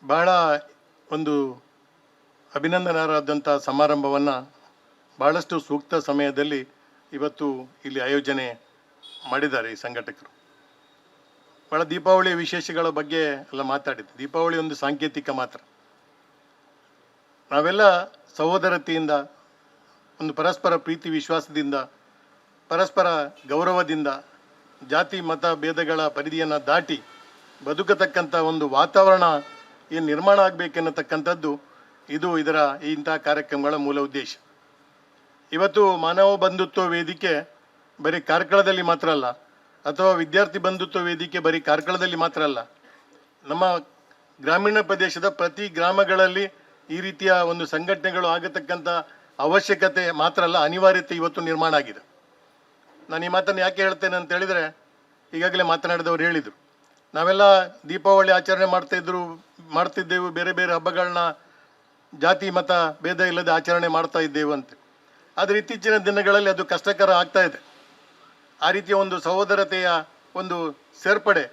ಬಹಳ ಒಂದು ಅಭಿನಂದನಾರ್ಹವಾದಂಥ ಸಮಾರಂಭವನ್ನು ಬಹಳಷ್ಟು ಸೂಕ್ತ ಸಮಯದಲ್ಲಿ ಇವತ್ತು ಇಲ್ಲಿ ಆಯೋಜನೆ ಮಾಡಿದ್ದಾರೆ ಈ ಸಂಘಟಕರು. ಭಾಳ ದೀಪಾವಳಿಯ ವಿಶೇಷಗಳ ಬಗ್ಗೆ ಎಲ್ಲ ಮಾತಾಡಿದ್ದು. ದೀಪಾವಳಿ ಒಂದು ಸಾಂಕೇತಿಕ ಮಾತ್ರ. ನಾವೆಲ್ಲ ಸಹೋದರತೆಯಿಂದ, ಒಂದು ಪರಸ್ಪರ ಪ್ರೀತಿ ವಿಶ್ವಾಸದಿಂದ, ಪರಸ್ಪರ ಗೌರವದಿಂದ, ಜಾತಿ ಮತ ಭೇದಗಳ ಪರಿಧಿಯನ್ನು ದಾಟಿ ಬದುಕತಕ್ಕಂಥ ಒಂದು ವಾತಾವರಣ ಏನು ನಿರ್ಮಾಣ ಆಗಬೇಕೆನ್ನತಕ್ಕಂಥದ್ದು ಇದು ಇಂಥ ಕಾರ್ಯಕ್ರಮಗಳ ಮೂಲ ಉದ್ದೇಶ. ಇವತ್ತು ಮಾನವ ಬಂಧುತ್ವ ವೇದಿಕೆ ಬರೀ ಕಾರ್ಕಳದಲ್ಲಿ ಮಾತ್ರ ಅಲ್ಲ, ಅಥವಾ ವಿದ್ಯಾರ್ಥಿ ಬಂಧುತ್ವ ವೇದಿಕೆ ಬರೀ ಕಾರ್ಕಳದಲ್ಲಿ ಮಾತ್ರ ಅಲ್ಲ, ನಮ್ಮ ಗ್ರಾಮೀಣ ಪ್ರದೇಶದ ಪ್ರತಿ ಗ್ರಾಮಗಳಲ್ಲಿ ಈ ರೀತಿಯ ಒಂದು ಸಂಘಟನೆಗಳು ಆಗತಕ್ಕಂಥ ಅವಶ್ಯಕತೆ ಮಾತ್ರ ಅಲ್ಲ, ಅನಿವಾರ್ಯತೆ ಇವತ್ತು ನಿರ್ಮಾಣ ಆಗಿದೆ. ನಾನು ಈ ಮಾತನ್ನು ಯಾಕೆ ಹೇಳ್ತೇನೆ ಅಂತ ಹೇಳಿದರೆ, ಈಗಾಗಲೇ ಮಾತನಾಡಿದವರು ಹೇಳಿದರು, ನಾವೆಲ್ಲ ದೀಪಾವಳಿ ಆಚರಣೆ ಮಾಡ್ತಿದ್ದೆವು, ಬೇರೆ ಬೇರೆ ಹಬ್ಬಗಳನ್ನ ಜಾತಿ ಮತ ಭೇದ ಇಲ್ಲದೆ ಆಚರಣೆ ಮಾಡ್ತಾ ಇದ್ದೇವೆ ಅಂತ. ಆದರೆ ಇತ್ತೀಚಿನ ದಿನಗಳಲ್ಲಿ ಅದು ಕಷ್ಟಕರ ಆಗ್ತಾ ಇದೆ. ಆ ರೀತಿಯ ಒಂದು ಸಹೋದರತೆಯ ಒಂದು ಸೇರ್ಪಡೆ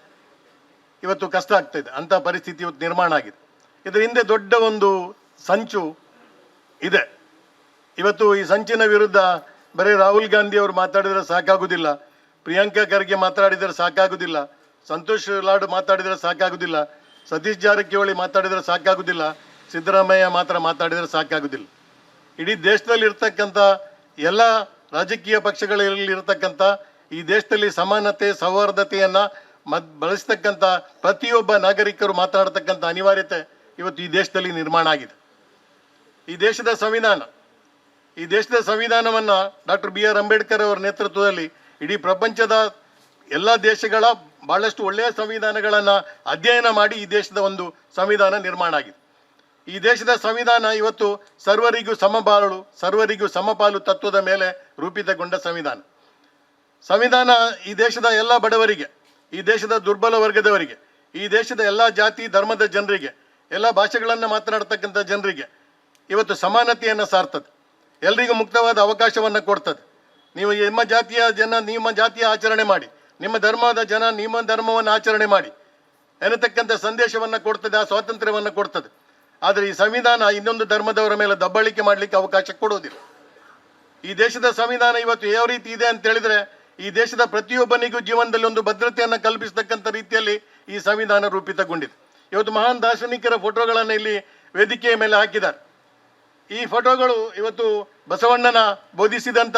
ಇವತ್ತು ಕಷ್ಟ ಆಗ್ತಾ ಇದೆ. ಅಂಥ ಪರಿಸ್ಥಿತಿ ಇವತ್ತು ನಿರ್ಮಾಣ ಆಗಿದೆ. ಇದರ ಹಿಂದೆ ದೊಡ್ಡ ಒಂದು ಸಂಚು ಇದೆ. ಇವತ್ತು ಈ ಸಂಚಿನ ವಿರುದ್ಧ ಬರೀ ರಾಹುಲ್ ಗಾಂಧಿ ಅವರು ಮಾತಾಡಿದರೆ ಸಾಕಾಗುವುದಿಲ್ಲ, ಪ್ರಿಯಾಂಕಾ ಖರ್ಗೆ ಮಾತಾಡಿದರೆ ಸಾಕಾಗುವುದಿಲ್ಲ, ಸಂತೋಷ್ ಲಾಡ್ ಮಾತಾಡಿದರೆ ಸಾಕಾಗುವುದಿಲ್ಲ, ಸತೀಶ್ ಜಾರಕಿಹೊಳಿ ಮಾತಾಡಿದರೆ ಸಾಕಾಗುವುದಿಲ್ಲ, ಸಿದ್ದರಾಮಯ್ಯ ಮಾತ್ರ ಮಾತಾಡಿದರೆ ಸಾಕಾಗುವುದಿಲ್ಲ. ಇಡೀ ದೇಶದಲ್ಲಿ ಇರ್ತಕ್ಕಂಥ ಎಲ್ಲ ರಾಜಕೀಯ ಪಕ್ಷಗಳಲ್ಲಿ ಇರತಕ್ಕಂಥ, ಈ ದೇಶದಲ್ಲಿ ಸಮಾನತೆ ಸೌಹಾರ್ದತೆಯನ್ನು ಬಳಸ್ತಕ್ಕಂಥ ಪ್ರತಿಯೊಬ್ಬ ನಾಗರಿಕರು ಮಾತನಾಡ್ತಕ್ಕಂಥ ಅನಿವಾರ್ಯತೆ ಇವತ್ತು ಈ ದೇಶದಲ್ಲಿ ನಿರ್ಮಾಣ ಆಗಿದೆ. ಈ ದೇಶದ ಸಂವಿಧಾನವನ್ನು ಡಾಕ್ಟರ್ BR ಅಂಬೇಡ್ಕರ್ ಅವರ ನೇತೃತ್ವದಲ್ಲಿ ಇಡೀ ಪ್ರಪಂಚದ ಎಲ್ಲ ದೇಶಗಳ ಭಾಳಷ್ಟು ಒಳ್ಳೆಯ ಸಂವಿಧಾನಗಳನ್ನು ಅಧ್ಯಯನ ಮಾಡಿ ಈ ದೇಶದ ಒಂದು ಸಂವಿಧಾನ ನಿರ್ಮಾಣ ಆಗಿದೆ. ಈ ದೇಶದ ಸಂವಿಧಾನ ಇವತ್ತು ಸರ್ವರಿಗೂ ಸಮಬಾಳು, ಸರ್ವರಿಗೂ ಸಮಪಾಲು ತತ್ವದ ಮೇಲೆ ರೂಪಿತಗೊಂಡ ಸಂವಿಧಾನ ಈ ದೇಶದ ಎಲ್ಲ ಬಡವರಿಗೆ, ಈ ದೇಶದ ದುರ್ಬಲ ವರ್ಗದವರಿಗೆ, ಈ ದೇಶದ ಎಲ್ಲ ಜಾತಿ ಧರ್ಮದ ಜನರಿಗೆ, ಎಲ್ಲ ಭಾಷೆಗಳನ್ನು ಮಾತನಾಡ್ತಕ್ಕಂಥ ಜನರಿಗೆ ಇವತ್ತು ಸಮಾನತೆಯನ್ನು ಸಾರ್ತದೆ. ಎಲ್ರಿಗೂ ಮುಕ್ತವಾದ ಅವಕಾಶವನ್ನು ಕೊಡ್ತದೆ. ನೀವು ನಿಮ್ಮ ಜಾತಿಯ ಆಚರಣೆ ಮಾಡಿ, ನಿಮ್ಮ ಧರ್ಮದ ಜನ ನಿಮ್ಮ ಧರ್ಮವನ್ನು ಆಚರಣೆ ಮಾಡಿ ಎನ್ನತಕ್ಕಂಥ ಸಂದೇಶವನ್ನು ಕೊಡ್ತದೆ, ಆ ಸ್ವಾತಂತ್ರ್ಯವನ್ನು ಕೊಡ್ತದೆ. ಆದರೆ ಈ ಸಂವಿಧಾನ ಇನ್ನೊಂದು ಧರ್ಮದವರ ಮೇಲೆ ದಬ್ಬಾಳಿಕೆ ಮಾಡಲಿಕ್ಕೆ ಅವಕಾಶ ಕೊಡೋದಿಲ್ಲ. ಈ ದೇಶದ ಸಂವಿಧಾನ ಇವತ್ತು ಯಾವ ರೀತಿ ಇದೆ ಅಂತ ಹೇಳಿದರೆ, ಈ ದೇಶದ ಪ್ರತಿಯೊಬ್ಬನಿಗೂ ಜೀವನದಲ್ಲಿ ಒಂದು ಭದ್ರತೆಯನ್ನು ಕಲ್ಪಿಸತಕ್ಕಂಥ ರೀತಿಯಲ್ಲಿ ಈ ಸಂವಿಧಾನ ರೂಪಿತಗೊಂಡಿದೆ. ಇವತ್ತು ಮಹಾನ್ ದಾರ್ಶನಿಕರ ಫೋಟೋಗಳನ್ನು ಇಲ್ಲಿ ವೇದಿಕೆಯ ಮೇಲೆ ಹಾಕಿದ್ದಾರೆ. ಈ ಫೋಟೋಗಳು ಇವತ್ತು ಬಸವಣ್ಣ ಬೋಧಿಸಿದಂಥ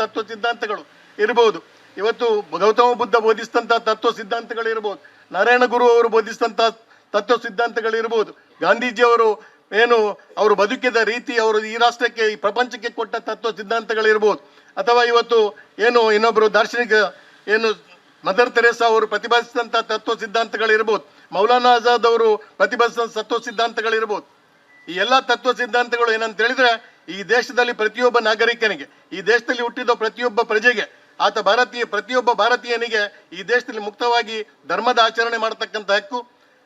ತತ್ವ ಸಿದ್ಧಾಂತಗಳು ಇರಬಹುದು, ಇವತ್ತು ಗೌತಮ ಬುದ್ಧ ಬೋಧಿಸಿದಂಥ ತತ್ವ ಸಿದ್ಧಾಂತಗಳು ಇರಬಹುದು, ನಾರಾಯಣ ಗುರು ಅವರು ಬೋಧಿಸಿದಂಥ ತತ್ವ ಸಿದ್ಧಾಂತಗಳು ಇರಬಹುದು, ಗಾಂಧೀಜಿಯವರು ಅವರು ಬದುಕಿದ ರೀತಿ, ಅವರು ಈ ರಾಷ್ಟ್ರಕ್ಕೆ ಈ ಪ್ರಪಂಚಕ್ಕೆ ಕೊಟ್ಟ ತತ್ವ ಸಿದ್ಧಾಂತಗಳಿರ್ಬೋದು, ಅಥವಾ ಇವತ್ತು ಇನ್ನೊಬ್ಬರು ದಾರ್ಶನಿಕ ಮದರ್ ತೆರೇಸಾ ಅವರು ಪ್ರತಿಪಾದಿಸಿದಂಥ ತತ್ವ ಸಿದ್ಧಾಂತಗಳಿರ್ಬೋದು, ಮೌಲಾನಾ ಆಜಾದ್ ಅವರು ಪ್ರತಿಪಾದಿಸಿದಂಥ ತತ್ವ ಸಿದ್ಧಾಂತಗಳಿರ್ಬೋದು. ಈ ಎಲ್ಲ ತತ್ವ ಸಿದ್ಧಾಂತಗಳು ಏನಂತ ಹೇಳಿದ್ರೆ, ಈ ದೇಶದಲ್ಲಿ ಪ್ರತಿಯೊಬ್ಬ ನಾಗರಿಕನಿಗೆ, ಈ ದೇಶದಲ್ಲಿ ಹುಟ್ಟಿದ ಪ್ರತಿಯೊಬ್ಬ ಪ್ರಜೆಗೆ, ಪ್ರತಿಯೊಬ್ಬ ಭಾರತೀಯನಿಗೆ ಈ ದೇಶದಲ್ಲಿ ಮುಕ್ತವಾಗಿ ಧರ್ಮದ ಆಚರಣೆ ಮಾಡತಕ್ಕಂಥ ಹಕ್ಕು,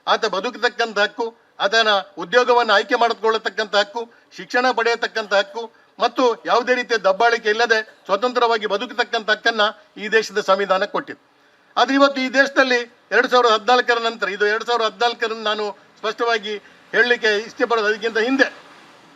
ಆತ ಬದುಕತಕ್ಕಂಥ ಹಕ್ಕು, ಆತನ ಉದ್ಯೋಗವನ್ನು ಆಯ್ಕೆ ಮಾಡಿಕೊಳ್ಳತಕ್ಕಂಥ ಹಕ್ಕು, ಶಿಕ್ಷಣ ಪಡೆಯತಕ್ಕಂಥ ಹಕ್ಕು, ಮತ್ತು ಯಾವುದೇ ರೀತಿಯ ದಬ್ಬಾಳಿಕೆ ಇಲ್ಲದೆ ಸ್ವತಂತ್ರವಾಗಿ ಬದುಕತಕ್ಕಂಥ ಹಕ್ಕನ್ನು ಈ ದೇಶದ ಸಂವಿಧಾನ ಕೊಟ್ಟಿದೆ. ಆದರೆ ಇವತ್ತು ಈ ದೇಶದಲ್ಲಿ 2014 ನಂತರ, ಇದು 2014 ನಾನು ಸ್ಪಷ್ಟವಾಗಿ ಹೇಳಲಿಕ್ಕೆ ಇಷ್ಟಪಡೋದು. ಅದಕ್ಕಿಂತ ಹಿಂದೆ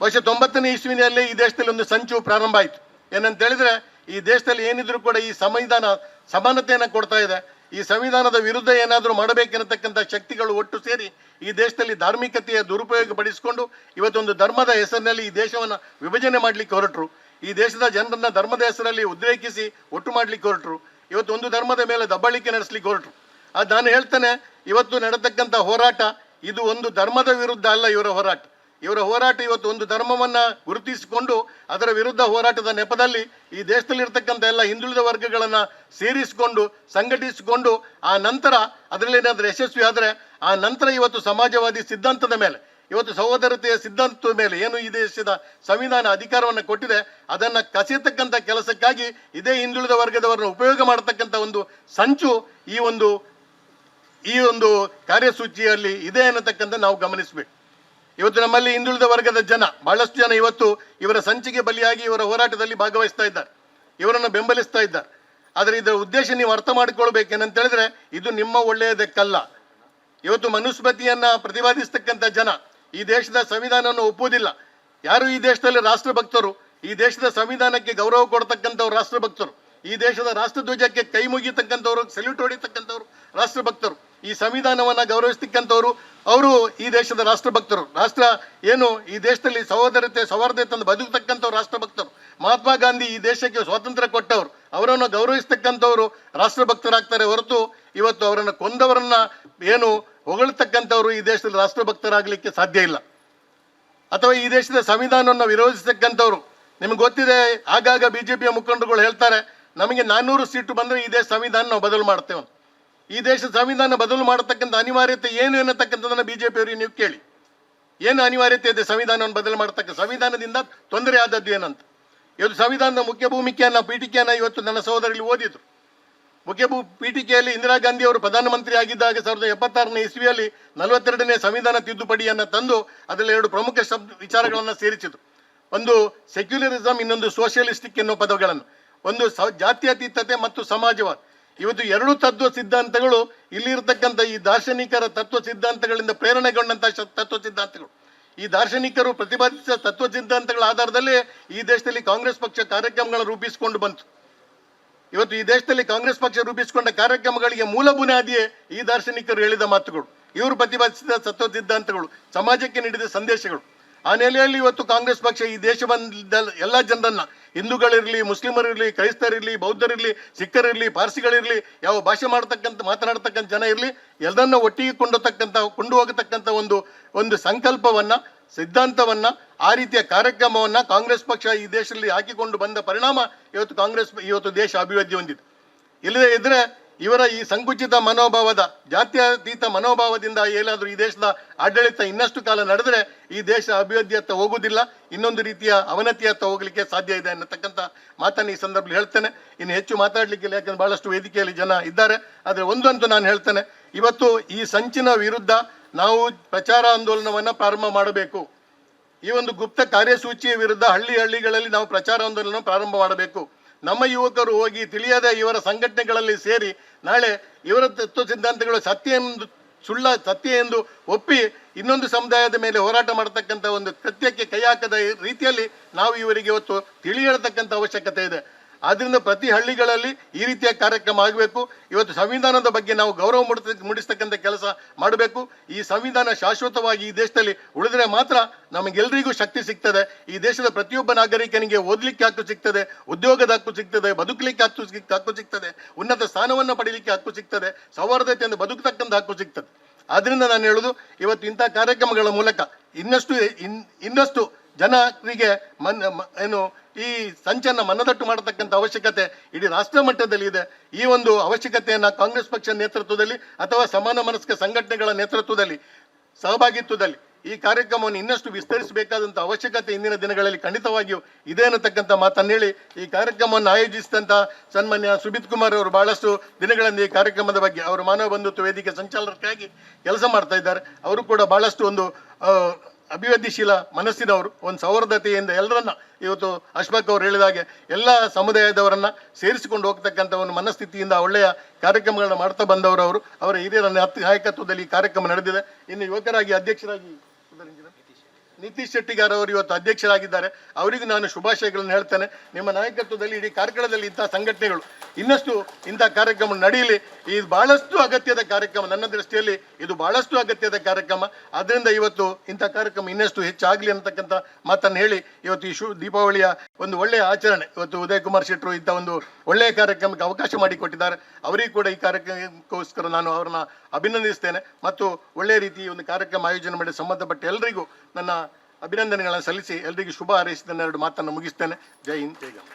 ವರ್ಷ 90ನೇ ಇಸ್ವಿನಲ್ಲಿ ಈ ದೇಶದಲ್ಲಿ ಒಂದು ಸಂಚು ಪ್ರಾರಂಭ ಆಯಿತು. ಏನಂತ ಹೇಳಿದ್ರೆ, ಈ ದೇಶದಲ್ಲಿ ಏನಿದ್ರು ಕೂಡ ಈ ಸಂವಿಧಾನ ಸಮಾನತೆಯನ್ನು ಕೊಡ್ತಾ ಇದೆ. ಈ ಸಂವಿಧಾನದ ವಿರುದ್ಧ ಏನಾದರೂ ಮಾಡಬೇಕೆನ್ನತಕ್ಕಂಥ ಶಕ್ತಿಗಳು ಒಟ್ಟು ಸೇರಿ ಈ ದೇಶದಲ್ಲಿ ಧಾರ್ಮಿಕತೆಯ ದುರುಪಯೋಗ ಪಡಿಸಿಕೊಂಡು ಇವತ್ತೊಂದು ಧರ್ಮದ ಹೆಸರಿನಲ್ಲಿ ಈ ದೇಶವನ್ನು ವಿಭಜನೆ ಮಾಡಲಿಕ್ಕೆ ಹೊರಟರು. ಈ ದೇಶದ ಜನರನ್ನ ಧರ್ಮದ ಹೆಸರಲ್ಲಿ ಉದ್ರೇಕಿಸಿ ಒಟ್ಟು ಮಾಡಲಿಕ್ಕೆ ಹೊರಟರು. ಇವತ್ತು ಒಂದು ಧರ್ಮದ ಮೇಲೆ ದಬ್ಬಾಳಿಕೆ ನಡೆಸಲಿಕ್ಕೆ ಹೊರಟರು. ಅದು ನಾನು ಹೇಳ್ತೇನೆ, ಇವತ್ತು ನಡೆತಕ್ಕಂಥ ಹೋರಾಟ ಇದು ಒಂದು ಧರ್ಮದ ವಿರುದ್ಧ ಅಲ್ಲ. ಇವರ ಹೋರಾಟ ಇವತ್ತು ಒಂದು ಧರ್ಮವನ್ನು ಗುರುತಿಸಿಕೊಂಡು ಅದರ ವಿರುದ್ಧ ಹೋರಾಟದ ನೆಪದಲ್ಲಿ ಈ ದೇಶದಲ್ಲಿರ್ತಕ್ಕಂಥ ಎಲ್ಲ ಹಿಂದುಳಿದ ವರ್ಗಗಳನ್ನು ಸೇರಿಸಿಕೊಂಡು ಸಂಘಟಿಸಿಕೊಂಡು, ಆ ನಂತರ ಅದರಲ್ಲಿ ಏನಾದರೂ ಯಶಸ್ವಿ ಆದರೆ ಆ ನಂತರ ಇವತ್ತು ಸಮಾಜವಾದಿ ಸಿದ್ಧಾಂತದ ಮೇಲೆ, ಇವತ್ತು ಸಹೋದರತೆಯ ಸಿದ್ಧಾಂತದ ಮೇಲೆ ಈ ದೇಶದ ಸಂವಿಧಾನ ಅಧಿಕಾರವನ್ನು ಕೊಟ್ಟಿದೆ, ಅದನ್ನು ಕಸಿಯತಕ್ಕಂಥ ಕೆಲಸಕ್ಕಾಗಿ ಇದೇ ಹಿಂದುಳಿದ ವರ್ಗದವರನ್ನು ಉಪಯೋಗ ಮಾಡತಕ್ಕಂಥ ಒಂದು ಸಂಚು ಈ ಒಂದು ಕಾರ್ಯಸೂಚಿಯಲ್ಲಿ ಇದೆ ಅನ್ನತಕ್ಕಂಥ ನಾವು ಗಮನಿಸಬೇಕು. ಇವತ್ತು ನಮ್ಮಲ್ಲಿ ಹಿಂದುಳಿದ ವರ್ಗದ ಬಹಳಷ್ಟು ಜನ ಇವತ್ತು ಇವರ ಸಂಚಿಗೆ ಬಲಿಯಾಗಿ ಇವರ ಹೋರಾಟದಲ್ಲಿ ಭಾಗವಹಿಸ್ತಾ ಇದ್ದಾರೆ, ಇವರನ್ನು ಬೆಂಬಲಿಸ್ತಾ ಇದ್ದಾರೆ. ಆದರೆ ಇದರ ಉದ್ದೇಶ ನೀವು ಅರ್ಥ ಮಾಡಿಕೊಳ್ಬೇಕೇನಂತ ಹೇಳಿದ್ರೆ, ಇದು ನಿಮ್ಮ ಒಳ್ಳೆಯದಕ್ಕಲ್ಲ, ಇವತ್ತು ಮನುಸ್ಮೃತಿಯನ್ನ ಪ್ರತಿಪಾದಿಸ್ತಕ್ಕಂಥ ಜನ ಈ ದೇಶದ ಸಂವಿಧಾನವನ್ನು ಒಪ್ಪುವುದಿಲ್ಲ. ಯಾರು ಈ ದೇಶದಲ್ಲಿ ರಾಷ್ಟ್ರಭಕ್ತರು, ಈ ದೇಶದ ಸಂವಿಧಾನಕ್ಕೆ ಗೌರವ ಕೊಡ್ತಕ್ಕಂಥವ್ರು ರಾಷ್ಟ್ರಭಕ್ತರು, ಈ ದೇಶದ ರಾಷ್ಟ್ರಧ್ವಜಕ್ಕೆ ಕೈ ಮುಗಿತಕ್ಕಂಥವ್ರು, ಸೆಲ್ಯೂಟ್ ಹೊಡಿತಕ್ಕಂಥವ್ರು ರಾಷ್ಟ್ರಭಕ್ತರು, ಈ ಸಂವಿಧಾನವನ್ನ ಗೌರವಿಸ್ತಕ್ಕಂಥವ್ರು ಅವರು ಈ ದೇಶದ ರಾಷ್ಟ್ರಭಕ್ತರು. ರಾಷ್ಟ್ರ ಏನು ಈ ದೇಶದಲ್ಲಿ ಸಹೋದರತೆ ಸೌಹಾರ್ದತೆ ತಂದು ಬದುಕತಕ್ಕಂಥವ್ರು ರಾಷ್ಟ್ರಭಕ್ತರು. ಮಹಾತ್ಮ ಗಾಂಧಿ ಈ ದೇಶಕ್ಕೆ ಸ್ವಾತಂತ್ರ್ಯ ಕೊಟ್ಟವರು, ಅವರನ್ನು ಗೌರವಿಸ್ತಕ್ಕಂಥವ್ರು ರಾಷ್ಟ್ರಭಕ್ತರಾಗ್ತಾರೆ ಹೊರತು ಇವತ್ತು ಅವರನ್ನು ಕೊಂದವರನ್ನ ಏನು ಹೊಗಳ್ತಕ್ಕಂಥವ್ರು ಈ ದೇಶದಲ್ಲಿ ರಾಷ್ಟ್ರಭಕ್ತರಾಗಲಿಕ್ಕೆ ಸಾಧ್ಯ ಇಲ್ಲ. ಅಥವಾ ಈ ದೇಶದ ಸಂವಿಧಾನವನ್ನು ವಿರೋಧಿಸತಕ್ಕಂಥವ್ರು, ನಿಮ್ಗೆ ಗೊತ್ತಿದೆ, ಆಗಾಗ ಬಿಜೆಪಿಯ ಮುಖಂಡರುಗಳು ಹೇಳ್ತಾರೆ ನಮಗೆ 400 ಸೀಟು ಬಂದರೆ ಈ ದೇಶ ಸಂವಿಧಾನ ನಾವು ಬದಲು ಮಾಡ್ತೇವೆ. ಈ ದೇಶದ ಸಂವಿಧಾನ ಬದಲು ಮಾಡತಕ್ಕಂಥ ಅನಿವಾರ್ಯತೆ ಏನು ಎನ್ನತಕ್ಕಂಥದ್ದನ್ನು ಬಿಜೆಪಿಯವರಿಗೆ ನೀವು ಕೇಳಿ. ಏನು ಅನಿವಾರ್ಯತೆ ಇದೆ ಸಂವಿಧಾನವನ್ನು ಬದಲು ಮಾಡತಕ್ಕ? ಸಂವಿಧಾನದಿಂದ ತೊಂದರೆ ಆದದ್ದು ಏನಂತ? ಇವತ್ತು ಸಂವಿಧಾನದ ಮುಖ್ಯ ಭೂಮಿಕೆಯನ್ನು ಪೀಠಿಕೆಯನ್ನು ಇವತ್ತು ನನ್ನ ಸಹೋದರಲ್ಲಿ ಓದಿದ್ರು. ಮುಖ್ಯ ಪೀಠಿಕೆಯಲ್ಲಿ ಇಂದಿರಾ ಗಾಂಧಿ ಅವರು ಪ್ರಧಾನಮಂತ್ರಿ ಆಗಿದ್ದಾಗ 1976ನೇ ಇಸ್ವಿಯಲ್ಲಿ 42ನೇ ಸಂವಿಧಾನ ತಿದ್ದುಪಡಿಯನ್ನು ತಂದು ಅದರಲ್ಲಿ 2 ಪ್ರಮುಖ ವಿಚಾರಗಳನ್ನು ಸೇರಿಸಿದ್ರು. ಒಂದು ಸೆಕ್ಯುಲರಿಸಮ್, ಇನ್ನೊಂದು ಸೋಷಿಯಲಿಸ್ಟಿಕ್ ಎನ್ನುವ ಪದಗಳನ್ನು, ಒಂದು ಜಾತ್ಯತೀತತೆ ಮತ್ತು ಸಮಾಜವಾದ. ಇವತ್ತು 2 ತತ್ವ ಸಿದ್ಧಾಂತಗಳು ಇಲ್ಲಿರ್ತಕ್ಕಂಥ ಈ ದಾರ್ಶನಿಕರ ತತ್ವ ಸಿದ್ಧಾಂತಗಳಿಂದ ಪ್ರೇರಣೆಗೊಂಡಂತಹ ತತ್ವ ಸಿದ್ಧಾಂತಗಳು. ಈ ದಾರ್ಶನಿಕರು ಪ್ರತಿಪಾದಿಸಿದ ತತ್ವ ಸಿದ್ಧಾಂತಗಳ ಆಧಾರದಲ್ಲಿ ಈ ದೇಶದಲ್ಲಿ ಕಾಂಗ್ರೆಸ್ ಪಕ್ಷ ಕಾರ್ಯಕ್ರಮಗಳನ್ನು ರೂಪಿಸಿಕೊಂಡು ಬಂತು. ಇವತ್ತು ಈ ದೇಶದಲ್ಲಿ ಕಾಂಗ್ರೆಸ್ ಪಕ್ಷ ರೂಪಿಸಿಕೊಂಡ ಕಾರ್ಯಕ್ರಮಗಳಿಗೆ ಮೂಲ ಬುನಾದಿಯೇ ಈ ದಾರ್ಶನಿಕರು ಹೇಳಿದ ಮಾತುಗಳು, ಇವರು ಪ್ರತಿಪಾದಿಸಿದ ತತ್ವ ಸಿದ್ಧಾಂತಗಳು, ಸಮಾಜಕ್ಕೆ ನೀಡಿದ ಸಂದೇಶಗಳು. ಆ ನೆಲೆಯಲ್ಲಿ ಇವತ್ತು ಕಾಂಗ್ರೆಸ್ ಪಕ್ಷ ಈ ದೇಶದ ಎಲ್ಲ ಜನರನ್ನ, ಹಿಂದೂಗಳಿರಲಿ, ಮುಸ್ಲಿಮರಿರಲಿ, ಕ್ರೈಸ್ತರಿರಲಿ, ಬೌದ್ಧರಿರಲಿ, ಸಿಖ್ಖರಿರಲಿ, ಪಾರ್ಸಿಗಳಿರಲಿ, ಯಾವ ಭಾಷೆ ಮಾತನಾಡ್ತಕ್ಕಂಥ ಜನ ಇರಲಿ, ಎಲ್ಲರನ್ನ ಒಟ್ಟಿಗೆ ಕೊಂಡು ಹೋಗತಕ್ಕಂಥ ಒಂದು ಸಂಕಲ್ಪವನ್ನ, ಸಿದ್ಧಾಂತವನ್ನ, ಆ ರೀತಿಯ ಕಾರ್ಯಕ್ರಮವನ್ನ ಕಾಂಗ್ರೆಸ್ ಪಕ್ಷ ಈ ದೇಶದಲ್ಲಿ ಹಾಕಿಕೊಂಡು ಬಂದ ಪರಿಣಾಮ ಇವತ್ತು ದೇಶ ಅಭಿವೃದ್ಧಿ ಹೊಂದಿದೆ. ಇಲ್ಲದೇ ಇದ್ರೆ ಇವರ ಈ ಸಂಕುಚಿತ ಮನೋಭಾವದ, ಜಾತ್ಯತೀತ ಮನೋಭಾವದಿಂದ ಏನಾದರೂ ಈ ದೇಶದ ಆಡಳಿತ ಇನ್ನಷ್ಟು ಕಾಲ ನಡೆದರೆ ಈ ದೇಶ ಅಭಿವೃದ್ಧಿಯತ್ತ ಹೋಗುವುದಿಲ್ಲ, ಇನ್ನೊಂದು ರೀತಿಯ ಅವನತಿಯತ್ತ ಹೋಗಲಿಕ್ಕೆ ಸಾಧ್ಯ ಇದೆ ಅನ್ನತಕ್ಕಂಥ ಮಾತನ್ನು ಈ ಸಂದರ್ಭದಲ್ಲಿ ಹೇಳ್ತೇನೆ. ಇನ್ನು ಹೆಚ್ಚು ಮಾತಾಡಲಿಕ್ಕಿಲ್ಲ, ಯಾಕಂದ್ರೆ ಬಹಳಷ್ಟು ವೇದಿಕೆಯಲ್ಲಿ ಜನ ಇದ್ದಾರೆ. ಆದರೆ ಒಂದಂತೂ ನಾನು ಹೇಳ್ತೇನೆ, ಇವತ್ತು ಈ ಸಂಚಿನ ವಿರುದ್ಧ ನಾವು ಪ್ರಚಾರ ಆಂದೋಲನವನ್ನು ಪ್ರಾರಂಭ ಮಾಡಬೇಕು. ಈ ಒಂದು ಗುಪ್ತ ಕಾರ್ಯಸೂಚಿಯ ವಿರುದ್ಧ ಹಳ್ಳಿಗಳಲ್ಲಿ ನಾವು ಪ್ರಚಾರ ಆಂದೋಲನ ಪ್ರಾರಂಭ ಮಾಡಬೇಕು. ನಮ್ಮ ಯುವಕರು ಹೋಗಿ ತಿಳಿಯದೆ ಇವರ ಸಂಘಟನೆಗಳಲ್ಲಿ ಸೇರಿ ನಾಳೆ ಇವರ ತತ್ವ ಸಿದ್ಧಾಂತಗಳು ಸತ್ಯ ಎಂದು ಒಪ್ಪಿ ಇನ್ನೊಂದು ಸಮುದಾಯದ ಮೇಲೆ ಹೋರಾಟ ಮಾಡತಕ್ಕಂಥ ಒಂದು ಕೃತ್ಯಕ್ಕೆ ಕೈ ಹಾಕದ ರೀತಿಯಲ್ಲಿ ನಾವು ಇವರಿಗೆ ಇವತ್ತು ತಿಳಿ ಹೇಳತಕ್ಕಂಥ ಅವಶ್ಯಕತೆ ಇದೆ. ಆದ್ದರಿಂದ ಪ್ರತಿ ಹಳ್ಳಿಗಳಲ್ಲಿ ಈ ರೀತಿಯ ಕಾರ್ಯಕ್ರಮ ಆಗಬೇಕು. ಇವತ್ತು ಸಂವಿಧಾನದ ಬಗ್ಗೆ ನಾವು ಗೌರವ ಮೂಡಿಸ್ತಕ್ಕಂಥ ಕೆಲಸ ಮಾಡಬೇಕು. ಈ ಸಂವಿಧಾನ ಶಾಶ್ವತವಾಗಿ ಈ ದೇಶದಲ್ಲಿ ಉಳಿದರೆ ಮಾತ್ರ ನಮಗೆಲ್ಲರಿಗೂ ಶಕ್ತಿ ಸಿಗ್ತದೆ. ಈ ದೇಶದ ಪ್ರತಿಯೊಬ್ಬ ನಾಗರಿಕನಿಗೆ ಓದಲಿಕ್ಕೆ ಹಕ್ಕು ಸಿಗ್ತದೆ, ಉದ್ಯೋಗದ ಹಕ್ಕು ಸಿಗ್ತದೆ, ಬದುಕಲಿಕ್ಕೆ ಹಕ್ಕು ಸಿಗ್ತದೆ, ಉನ್ನತ ಸ್ಥಾನವನ್ನು ಪಡೀಲಿಕ್ಕೆ ಹಕ್ಕು ಸಿಗ್ತದೆ, ಸೌಹಾರ್ದತೆಯಿಂದ ಬದುಕತಕ್ಕಂಥ ಹಕ್ಕು ಸಿಗ್ತದೆ. ಆದ್ರಿಂದ ನಾನು ಹೇಳುದು, ಇವತ್ತು ಇಂಥ ಕಾರ್ಯಕ್ರಮಗಳ ಮೂಲಕ ಇನ್ನಷ್ಟು ಜನರಿಗೆ ಈ ಸಂಚನ್ನ ಮನದಟ್ಟು ಮಾಡತಕ್ಕಂಥ ಅವಶ್ಯಕತೆ ಇಡೀ ರಾಷ್ಟ್ರ ಮಟ್ಟದಲ್ಲಿ ಇದೆ. ಈ ಒಂದು ಅವಶ್ಯಕತೆಯನ್ನು ಕಾಂಗ್ರೆಸ್ ಪಕ್ಷ ನೇತೃತ್ವದಲ್ಲಿ ಅಥವಾ ಸಮಾನ ಮನಸ್ಕ ಸಂಘಟನೆಗಳ ನೇತೃತ್ವದಲ್ಲಿ, ಸಹಭಾಗಿತ್ವದಲ್ಲಿ ಈ ಕಾರ್ಯಕ್ರಮವನ್ನು ಇನ್ನಷ್ಟು ವಿಸ್ತರಿಸಬೇಕಾದಂಥ ಅವಶ್ಯಕತೆ ಇಂದಿನ ದಿನಗಳಲ್ಲಿ ಖಂಡಿತವಾಗಿಯೂ ಇದೆ ಅನ್ನತಕ್ಕಂಥ ಮಾತನ್ನು ಹೇಳಿ, ಈ ಕಾರ್ಯಕ್ರಮವನ್ನು ಆಯೋಜಿಸಿದಂಥ ಸನ್ಮಾನ್ಯ ಸುಮಿತ್ ಕುಮಾರ್ ಅವರು ಬಹಳಷ್ಟು ದಿನಗಳಿಂದ ಈ ಕಾರ್ಯಕ್ರಮದ ಬಗ್ಗೆ ಅವರು ಮಾನವ ಬಂಧುತ್ವ ವೇದಿಕೆ ಸಂಚಾಲಕರಾಗಿ ಕೆಲಸ ಮಾಡ್ತಾ ಇದ್ದಾರೆ. ಅವರು ಕೂಡ ಬಹಳಷ್ಟು ಒಂದು ಅಭಿವೃದ್ಧಿಶೀಲ ಮನಸ್ಸಿನವರು, ಒಂದು ಸೌಹಾರ್ದತೆಯಿಂದ ಎಲ್ಲರನ್ನ, ಇವತ್ತು ಅಶ್ಫಾಕ್ ಅವರು ಹೇಳಿದಾಗೆ ಎಲ್ಲ ಸಮುದಾಯದವರನ್ನ ಸೇರಿಸಿಕೊಂಡು ಹೋಗ್ತಕ್ಕಂಥ ಒಂದು ಮನಸ್ಥಿತಿಯಿಂದ ಒಳ್ಳೆಯ ಕಾರ್ಯಕ್ರಮಗಳನ್ನ ಮಾಡ್ತಾ ಬಂದವರು ಅವರು. ಅವರ ಹಿರಿಯರ ನಾಯಕತ್ವದಲ್ಲಿ ಈ ಕಾರ್ಯಕ್ರಮ ನಡೆದಿದೆ. ಇನ್ನು ಯುವಕರಾಗಿ ಅಧ್ಯಕ್ಷರಾಗಿ ನಿತೀಶ್ ಶೆಟ್ಟಿಗಾರ್ ಅವರು ಇವತ್ತು ಅಧ್ಯಕ್ಷರಾಗಿದ್ದಾರೆ. ಅವರಿಗೂ ನಾನು ಶುಭಾಶಯಗಳನ್ನು ಹೇಳ್ತೇನೆ. ನಿಮ್ಮ ನಾಯಕತ್ವದಲ್ಲಿ ಇಡೀ ಕಾರ್ಕಳದಲ್ಲಿ ಇಂಥ ಸಂಘಟನೆಗಳು ಇನ್ನಷ್ಟು ಇಂಥ ಕಾರ್ಯಕ್ರಮ ನಡೆಯಲಿ. ಇದು ಬಹಳಷ್ಟು ಅಗತ್ಯದ ಕಾರ್ಯಕ್ರಮ, ನನ್ನ ದೃಷ್ಟಿಯಲ್ಲಿ ಇದು ಬಹಳಷ್ಟು ಅಗತ್ಯದ ಕಾರ್ಯಕ್ರಮ. ಅದರಿಂದ ಇವತ್ತು ಇಂಥ ಕಾರ್ಯಕ್ರಮ ಇನ್ನಷ್ಟು ಹೆಚ್ಚಾಗಲಿ ಅಂತಕ್ಕಂಥ ಮಾತನ್ನು ಹೇಳಿ, ಇವತ್ತು ಈ ದೀಪಾವಳಿಯ ಒಂದು ಒಳ್ಳೆಯ ಆಚರಣೆ, ಇವತ್ತು ಉದಯ್ ಕುಮಾರ್ ಶೆಟ್ಟರು ಇಂಥ ಒಂದು ಒಳ್ಳೆಯ ಕಾರ್ಯಕ್ರಮಕ್ಕೆ ಅವಕಾಶ ಮಾಡಿಕೊಟ್ಟಿದ್ದಾರೆ. ಅವರಿಗೂ ಕೂಡ ಈ ಕಾರ್ಯಕ್ರಮಕ್ಕೋಸ್ಕರ ನಾನು ಅವರನ್ನ ಅಭಿನಂದಿಸ್ತೇನೆ. ಮತ್ತು ಒಳ್ಳೆಯ ರೀತಿ ಒಂದು ಕಾರ್ಯಕ್ರಮ ಆಯೋಜನೆ ಮಾಡಿ ಸಂಬಂಧಪಟ್ಟ ಎಲ್ಲರಿಗೂ ನನ್ನ ಅಭಿನಂದನೆಗಳನ್ನು ಸಲ್ಲಿಸಿ ಎಲ್ಲರಿಗೂ ಶುಭ ಹಾರೈಸಿದ 2 ಮಾತನ್ನು ಮುಗಿಸ್ತೇನೆ. ಜೈ ಹಿಂದ್, ಜೈ ಗಂಗಾ.